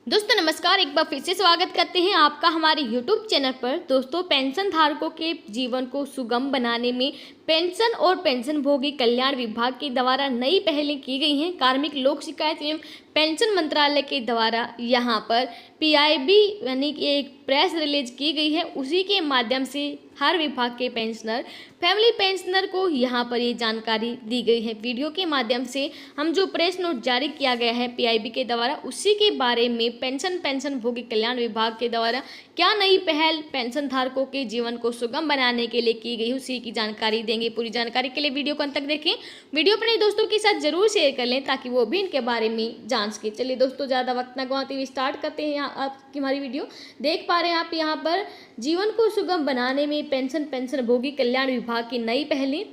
दोस्तों नमस्कार, एक बार फिर से स्वागत करते हैं आपका हमारे YouTube चैनल पर। दोस्तों, पेंशन धारकों के जीवन को सुगम बनाने में पेंशन और पेंशनभोगी कल्याण विभाग के द्वारा नई पहलें की गई हैं। कार्मिक लोक शिकायत एवं पेंशन मंत्रालय के द्वारा यहाँ पर PIB यानी कि एक प्रेस रिलीज की गई है। उसी के माध्यम से हर विभाग के पेंशनर, फैमिली पेंशनर को यहाँ पर ये जानकारी दी गई है। वीडियो के माध्यम से हम जो प्रेस नोट जारी किया गया है PIB के द्वारा, उसी के बारे में पेंशनभोगी कल्याण विभाग के द्वारा क्या नई पहल पेंशन धारकों के जीवन को सुगम बनाने के लिए की गई, उसी की जानकारी देंगे। पूरी जानकारी के लिए वीडियो को अंत तक देखें। वीडियो अपने दोस्तों के साथ जरूर शेयर कर लें ताकि वो भी इनके बारे में जान सके। चलिए दोस्तों, ज़्यादा वक्त न गवाते हुए स्टार्ट करते हैं। यहाँ आपकी हमारी वीडियो देख पा रहे हैं आप यहाँ पर जीवन को सुगम बनाने में पेंशनभोगी कल्याण विभाग की नई पहलें।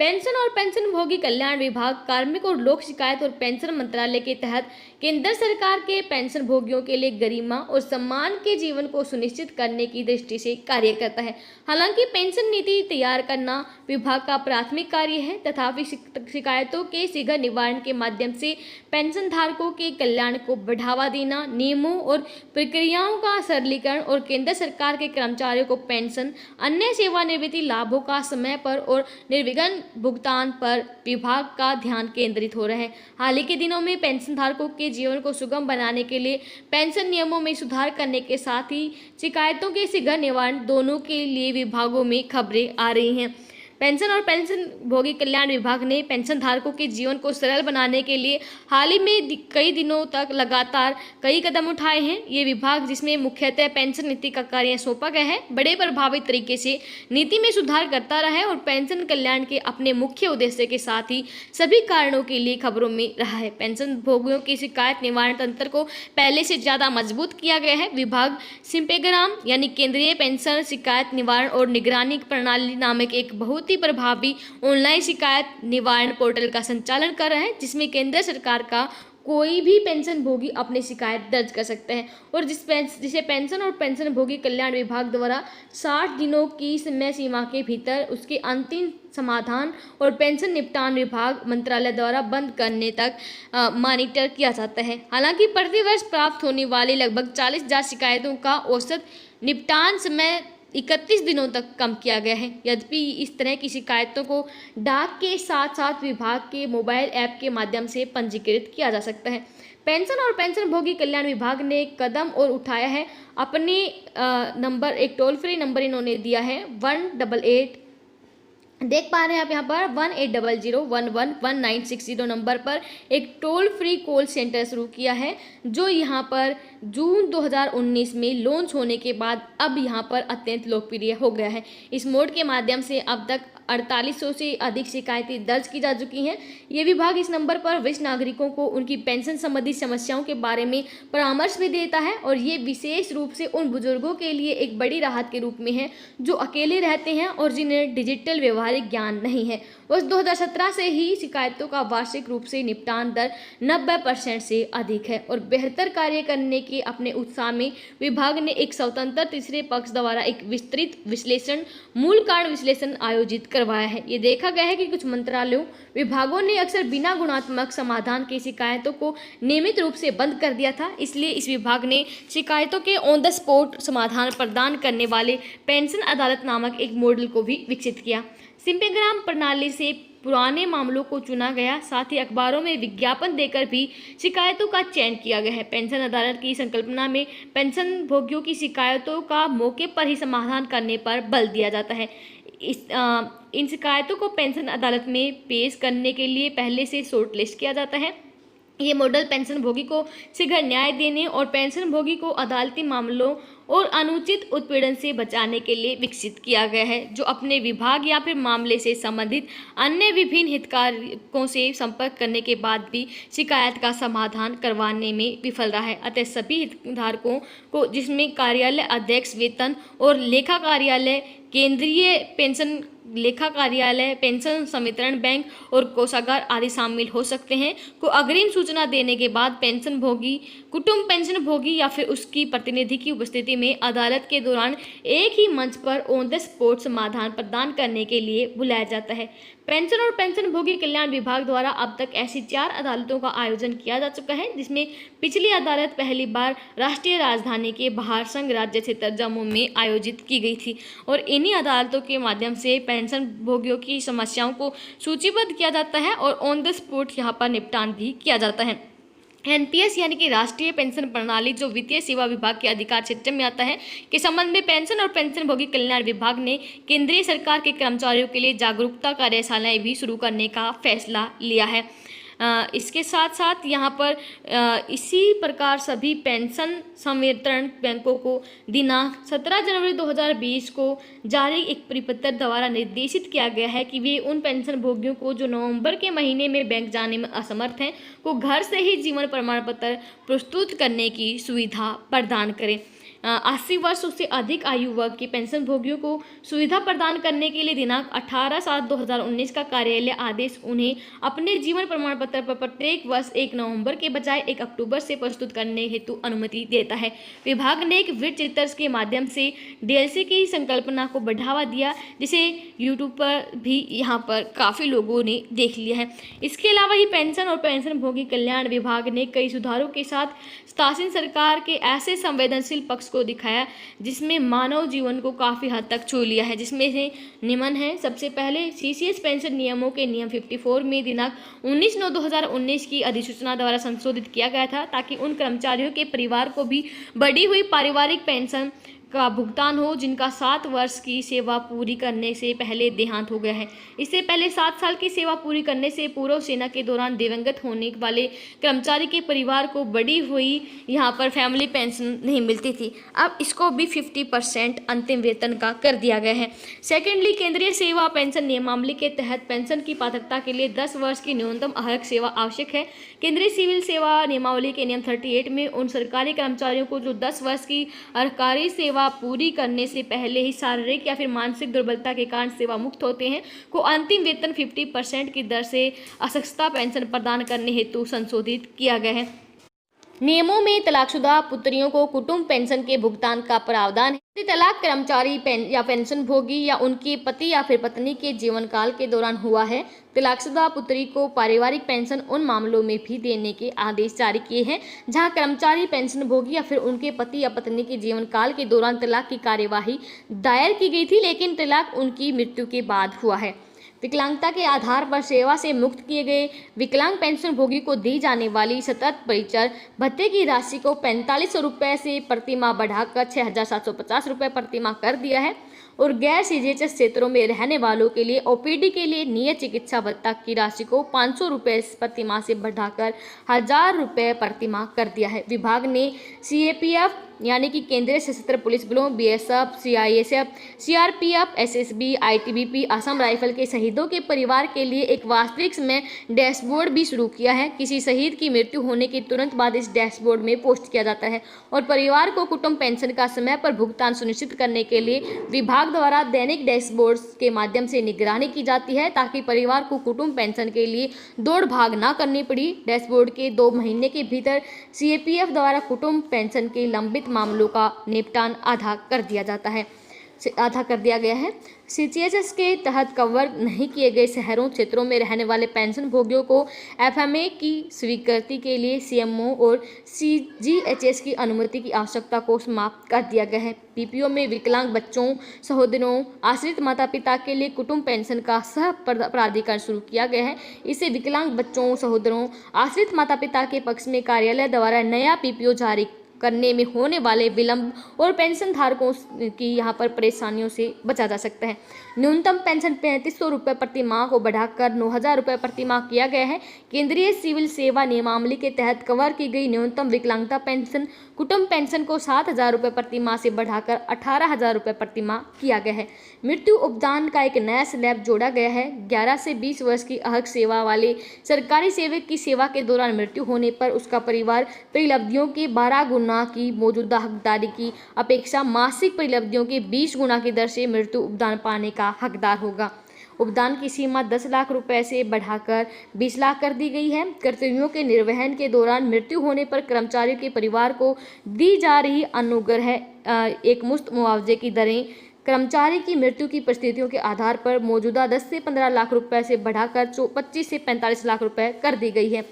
पेंशन और पेंशनभोगी कल्याण विभाग कार्मिक और लोक शिकायत और पेंशन मंत्रालय के तहत केंद्र सरकार के पेंशनभोगियों के लिए गरिमा और सम्मान के जीवन को सुनिश्चित करने की दृष्टि से कार्य करता है। हालांकि पेंशन नीति तैयार करना विभाग का प्राथमिक कार्य है, तथापि शिकायतों के शीघ्र निवारण के माध्यम से पेंशन धारकों के कल्याण को बढ़ावा देना, नियमों और प्रक्रियाओं का सरलीकरण और केंद्र सरकार के कर्मचारियों को पेंशन, अन्य सेवानिवृत्ति लाभों का समय पर और निर्विघ्न भुगतान पर विभाग का ध्यान केंद्रित हो रहा है। हाल ही के दिनों में पेंशन धारकों के जीवन को सुगम बनाने के लिए पेंशन नियमों में सुधार करने के साथ ही शिकायतों के शीघ्र निवारण दोनों के लिए विभागों में खबरें आ रही हैं। पेंशन और पेंशनभोगी कल्याण विभाग ने पेंशन धारकों के जीवन को सरल बनाने के लिए हाल ही में कई दिनों तक लगातार कई कदम उठाए हैं। ये विभाग, जिसमें मुख्यतः पेंशन नीति का कार्य सौंपा गया है, बड़े प्रभावी तरीके से नीति में सुधार करता रहा है और पेंशन कल्याण के अपने मुख्य उद्देश्य के साथ ही सभी कारणों के लिए खबरों में रहा है। पेंशन भोगियों की शिकायत निवारण तंत्र को पहले से ज़्यादा मजबूत किया गया है। विभाग सिम्पेग्राम यानी केंद्रीय पेंशन शिकायत निवारण और निगरानी प्रणाली नामक एक बहुत ही प्रभावी ऑनलाइन शिकायत निवारण पोर्टल का संचालन कर रहा है, जिसमें केंद्र सरकार का कोई भी पेंशन भोगी अपनी शिकायत दर्ज कर सकते हैं और जिसे पेंशन और पेंशनभोगी कल्याण विभाग द्वारा 60 दिनों की समय सीमा के भीतर उसके अंतिम समाधान और पेंशन निपटान विभाग मंत्रालय द्वारा बंद करने तक मॉनिटर किया जाता है। हालांकि प्रतिवर्ष प्राप्त होने वाली लगभग 40,000 शिकायतों का औसत निपटान समय 31 दिनों तक कम किया गया है। यद्यपि इस तरह की शिकायतों को डाक के साथ साथ विभाग के मोबाइल ऐप के माध्यम से पंजीकृत किया जा सकता है। पेंशन और पेंशनभोगी कल्याण विभाग ने एक कदम और उठाया है। अपने नंबर, एक टोल फ्री नंबर इन्होंने दिया है 188, देख पा रहे हैं आप यहाँ पर 1800111960 नंबर पर एक टोल फ्री कॉल सेंटर शुरू किया है, जो यहाँ पर जून 2019 में लॉन्च होने के बाद अब यहाँ पर अत्यंत लोकप्रिय हो गया है। इस मोड के माध्यम से अब तक 4800 से अधिक शिकायतें दर्ज की जा चुकी हैं। ये विभाग इस नंबर पर वरिष्ठ नागरिकों को उनकी पेंशन संबंधी समस्याओं के बारे में परामर्श भी देता है और ये विशेष रूप से उन बुजुर्गों के लिए एक बड़ी राहत के रूप में है जो अकेले रहते हैं और जिन्हें डिजिटल व्यवहारिक ज्ञान नहीं है। वर्ष 2017 से ही शिकायतों का वार्षिक रूप से निपटान दर 90% से अधिक है और बेहतर कार्य करने के अपने उत्साह में विभाग ने एक स्वतंत्र तीसरे पक्ष द्वारा एक विस्तृत विश्लेषण, मूल कारण विश्लेषण आयोजित करवाया है। ये देखा गया है कि कुछ मंत्रालयों, विभागों ने अक्सर बिना गुणात्मक समाधान की शिकायतों को नियमित रूप से बंद कर दिया था। इसलिए इस विभाग ने शिकायतों के ऑन द स्पॉट समाधान प्रदान करने वाले पेंशन अदालत नामक एक मॉडल को भी विकसित किया। सिम्पेग्राम प्रणाली से पुराने मामलों को चुना गया, साथ ही अखबारों में विज्ञापन देकर भी शिकायतों का चयन किया गया है। पेंशन अदालत की संकल्पना में पेंशन भोगियों की शिकायतों का मौके पर ही समाधान करने पर बल दिया जाता है। इन शिकायतों को पेंशन अदालत में पेश करने के लिए पहले से शॉर्ट लिस्ट किया जाता है। ये मॉडल पेंशन भोगी को शीघ्र न्याय देने और पेंशन भोगी को अदालती मामलों और अनुचित उत्पीड़न से बचाने के लिए विकसित किया गया है, जो अपने विभाग या फिर मामले से संबंधित अन्य विभिन्न हितधारकों से संपर्क करने के बाद भी शिकायत का समाधान करवाने में विफल रहा है। अतः सभी हितधारकों को, जिसमें कार्यालय अध्यक्ष, वेतन और लेखा कार्यालय, केंद्रीय पेंशन लेखा कार्यालय, पेंशन संवितरण बैंक और कोषागार आदि शामिल हो सकते हैं, को अग्रिम सूचना देने के बाद पेंशन भोगी, कुटुंब पेंशन भोगी या फिर उसकी प्रतिनिधि की उपस्थिति में अदालत के दौरान एक ही मंच पर ऑन द स्पॉट समाधान प्रदान करने के लिए बुलाया जाता है। पेंशन और पेंशनभोगी कल्याण विभाग द्वारा अब तक ऐसी 4 अदालतों का आयोजन किया जा चुका है, जिसमें पिछली अदालत पहली बार राष्ट्रीय राजधानी के बाहर संघ राज्य क्षेत्र जम्मू में आयोजित की गई थी और इन्हीं अदालतों के माध्यम से पेंशनभोगियों की समस्याओं को सूचीबद्ध किया जाता है और ऑन द स्पॉट यहाँ पर निपटान भी किया जाता है। एनपीएस यानी कि राष्ट्रीय पेंशन प्रणाली, जो वित्तीय सेवा विभाग के अधिकार क्षेत्र में आता है, के संबंध में पेंशन और पेंशनभोगी कल्याण विभाग ने केंद्रीय सरकार के कर्मचारियों के लिए जागरूकता कार्यशालाएं भी शुरू करने का फैसला लिया है। इसके साथ साथ यहाँ पर इसी प्रकार सभी पेंशन संवितरण बैंकों को दिनांक 17 जनवरी 2020 को जारी एक परिपत्र द्वारा निर्देशित किया गया है कि वे उन पेंशन भोगियों को जो नवंबर के महीने में बैंक जाने में असमर्थ हैं को घर से ही जीवन प्रमाण पत्र प्रस्तुत करने की सुविधा प्रदान करें। 80 वर्ष से अधिक आयु वर्ग के पेंशन भोगियों को सुविधा प्रदान करने के लिए दिनांक 18/7/2019 का कार्यालय आदेश उन्हें अपने जीवन प्रमाण पत्र पर प्रत्येक वर्ष 1 नवंबर के बजाय 1 अक्टूबर से प्रस्तुत करने हेतु अनुमति देता है। विभाग ने एक वृत्त चित्र के माध्यम से डीएलसी की संकल्पना को बढ़ावा दिया, जिसे यूट्यूब पर भी यहाँ पर काफ़ी लोगों ने देख लिया है। इसके अलावा ही पेंशन और पेंशनभोगी कल्याण विभाग ने कई सुधारों के साथ शासन सरकार के ऐसे संवेदनशील पक्ष को दिखाया जिसमें मानव जीवन को काफ़ी हद तक छू लिया है, जिसमें से निम्न है। सबसे पहले सीसीएस पेंशन नियमों के नियम 54 में दिनांक 19/9/2019 की अधिसूचना द्वारा संशोधित किया गया था, ताकि उन कर्मचारियों के परिवार को भी बढ़ी हुई पारिवारिक पेंशन का भुगतान हो जिनका 7 वर्ष की सेवा पूरी करने से पहले देहांत हो गया है। इससे पहले 7 साल की सेवा पूरी करने से पूर्व सेना के दौरान दिवंगत होने वाले कर्मचारी के परिवार को बढ़ी हुई यहाँ पर फैमिली पेंशन नहीं मिलती थी। अब इसको भी 50% अंतिम वेतन का कर दिया गया है। सेकेंडली, केंद्रीय सेवा पेंशन नियमावली के तहत पेंशन की पात्रता के लिए 10 वर्ष की न्यूनतम अर्हता सेवा आवश्यक है। केंद्रीय सिविल सेवा नियमावली के नियम 38 में उन सरकारी कर्मचारियों को जो 10 वर्ष की अर्हकारी सेवा पूरी करने से पहले ही शारीरिक या फिर मानसिक दुर्बलता के कारण सेवा मुक्त होते हैं को अंतिम वेतन 50% की दर से असक्षता पेंशन प्रदान करने हेतु संशोधित किया गया है। नियमों में तलाकशुदा पुत्रियों को कुटुंब पेंशन के भुगतान का प्रावधान है। यदि तलाक कर्मचारी या पेंशन भोगी या उनके पति या फिर पत्नी के जीवन काल के दौरान हुआ है, तलाकशुदा पुत्री को पारिवारिक पेंशन उन मामलों में भी देने के आदेश जारी किए हैं जहां कर्मचारी पेंशन भोगी या फिर उनके पति या पत्नी के जीवन काल के दौरान तलाक की कार्यवाही दायर की गई थी, लेकिन तलाक उनकी मृत्यु के बाद हुआ है। विकलांगता के आधार पर सेवा से मुक्त किए गए विकलांग पेंशन भोगी को दी जाने वाली सतत परिचय भत्ते की राशि को 4500 रुपये से प्रतिमाह बढ़ाकर 6750 रुपये प्रतिमाह कर दिया है और गैर सीजीएचएस क्षेत्रों में रहने वालों के लिए ओपीडी के लिए नियत चिकित्सा भत्ता की राशि को 500 रुपये प्रतिमाह से बढ़ाकर 1000 रुपये प्रतिमाह कर दिया है। विभाग ने सीएपीएफ यानी कि केंद्रीय सशस्त्र पुलिस बलों, BSF, CISF, CRPF, SSB, ITBP, Assam rifle के शहीदों के परिवार के लिए एक वास्तविक समय डैशबोर्ड भी शुरू किया है। किसी शहीद की मृत्यु होने के तुरंत बाद इस डैशबोर्ड में पोस्ट किया जाता है और परिवार को कुटुंब पेंशन का समय पर भुगतान सुनिश्चित करने के लिए विभाग द्वारा दैनिक डैशबोर्ड के माध्यम से निगरानी की जाती है, ताकि परिवार को कुटुंब पेंशन के लिए दौड़ भाग ना करनी पड़ी। डैशबोर्ड के 2 महीने के भीतर सीएपीएफ द्वारा कुटुंब पेंशन के लंबित मामलों का निपटान आधा कर दिया गया है। सीजीएचएस के तहत कवर नहीं किए गए शहरों क्षेत्रों में रहने वाले पेंशन भोगियों को एफएमए की स्वीकृति के लिए सीएमओ और सीजीएचएस की अनुमति की आवश्यकता को समाप्त कर दिया गया है। पीपीओ में विकलांग बच्चों, सहोदरों, आश्रित माता पिता के लिए कुटुंब पेंशन का सह प्राधिकरण शुरू किया गया है। इससे विकलांग बच्चों, सहोदरों, आश्रित माता पिता के पक्ष में कार्यालय द्वारा नया पीपीओ जारी करने में होने वाले विलंब और पेंशन धारकों की यहाँ पर परेशानियों से बचा जा सकता है। न्यूनतम पेंशन 3500 रुपये प्रति माह को बढ़ाकर 9000 रुपये प्रति माह किया गया है। केंद्रीय सिविल सेवा नियमावली के तहत कवर की गई न्यूनतम विकलांगता पेंशन कुटुंब पेंशन को 7000 रुपये प्रति माह से बढ़ाकर 18000 रुपये प्रति माह किया गया है। मृत्यु उपदान का एक नया स्लैब जोड़ा गया है। 11 से 20 वर्ष की अर्हक सेवा वाले सरकारी सेवक की सेवा के दौरान मृत्यु होने पर उसका परिवार परिलब्धियों के 12 गुना की मौजूदा हकदारी की अपेक्षा मासिक परिलब्धियों के 20 गुना की दर से मृत्यु उपदान पाने का हकदार होगा। उपदान की सीमा 10 लाख रुपए से बढ़ाकर 20 लाख कर दी गई है। कर्तव्यों के निर्वहन के दौरान मृत्यु होने पर कर्मचारियों के परिवार को दी जा रही अनुग्रह एक मुश्त मुआवजे की दरें कर्मचारी की मृत्यु की परिस्थितियों के आधार पर मौजूदा 10 से 15 लाख रुपए से बढ़ाकर 25 से 45 लाख रुपए कर दी गई है।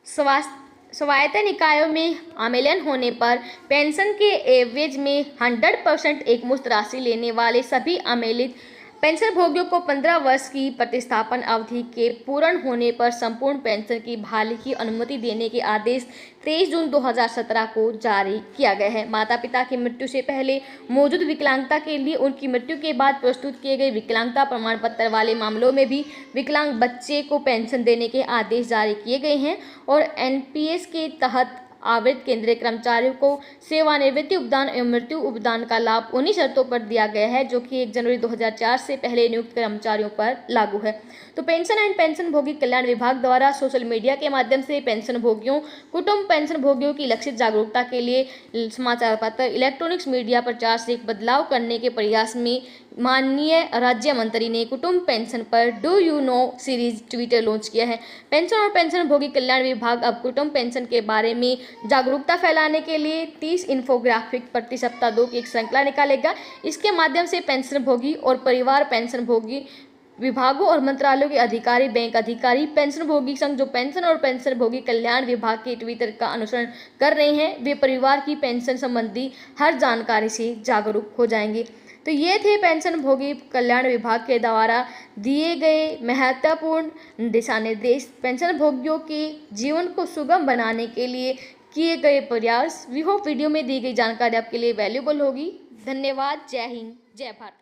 स्वायत्त निकायों में आमेलन होने पर पेंशन के एवज में 100% एकमुश्त राशि लेने वाले सभी आमेलित पेंशन भोगियों को 15 वर्ष की प्रतिस्थापन अवधि के पूर्ण होने पर संपूर्ण पेंशन की बहाली की अनुमति देने के आदेश 23 जून 2017 को जारी किया गया है। माता पिता की मृत्यु से पहले मौजूद विकलांगता के लिए उनकी मृत्यु के बाद प्रस्तुत किए गए विकलांगता प्रमाण पत्र वाले मामलों में भी विकलांग बच्चे को पेंशन देने के आदेश जारी किए गए हैं और एनपीएस के तहत आवृत्त केंद्रीय कर्मचारियों को सेवानिवृत्ति उपदान एवं मृत्यु उपदान का लाभ उन्हीं शर्तों पर दिया गया है जो कि 1 जनवरी 2004 से पहले नियुक्त कर्मचारियों पर लागू है। तो पेंशन एंड पेंशन भोगी कल्याण विभाग द्वारा सोशल मीडिया के माध्यम से पेंशन भोगियों, कुटुंब पेंशन भोगियों की लक्षित जागरूकता के लिए समाचार पत्र, इलेक्ट्रॉनिक्स मीडिया प्रचार से एक बदलाव करने के प्रयास में माननीय राज्य मंत्री ने कुटुंब पेंशन पर do you know series Twitter launch किया है। पेंशन और पेंशन भोगी कल्याण विभाग अब कुटुंब पेंशन के बारे में जागरूकता फैलाने के लिए 30 इन्फोग्राफिक प्रति सप्ताह 2 की एक श्रृंखला निकालेगा। इसके माध्यम से पेंशन भोगी और परिवार पेंशन भोगी विभागों और मंत्रालयों के अधिकारी, बैंक अधिकारी, पेंशन भोगी संघ जो पेंशन और पेंशन भोगी कल्याण विभाग के ट्विटर का अनुसरण कर रहे हैं, वे परिवार की पेंशन संबंधी हर जानकारी से जागरूक हो जाएंगे। तो ये थे पेंशन भोगी कल्याण विभाग के द्वारा दिए गए महत्वपूर्ण दिशा निर्देश पेंशन भोगियों के जीवन को सुगम बनाने के लिए किए गए प्रयास। वी होप वीडियो में दी गई जानकारी आपके लिए वैल्यूएबल होगी। धन्यवाद। जय हिंद, जय भारत।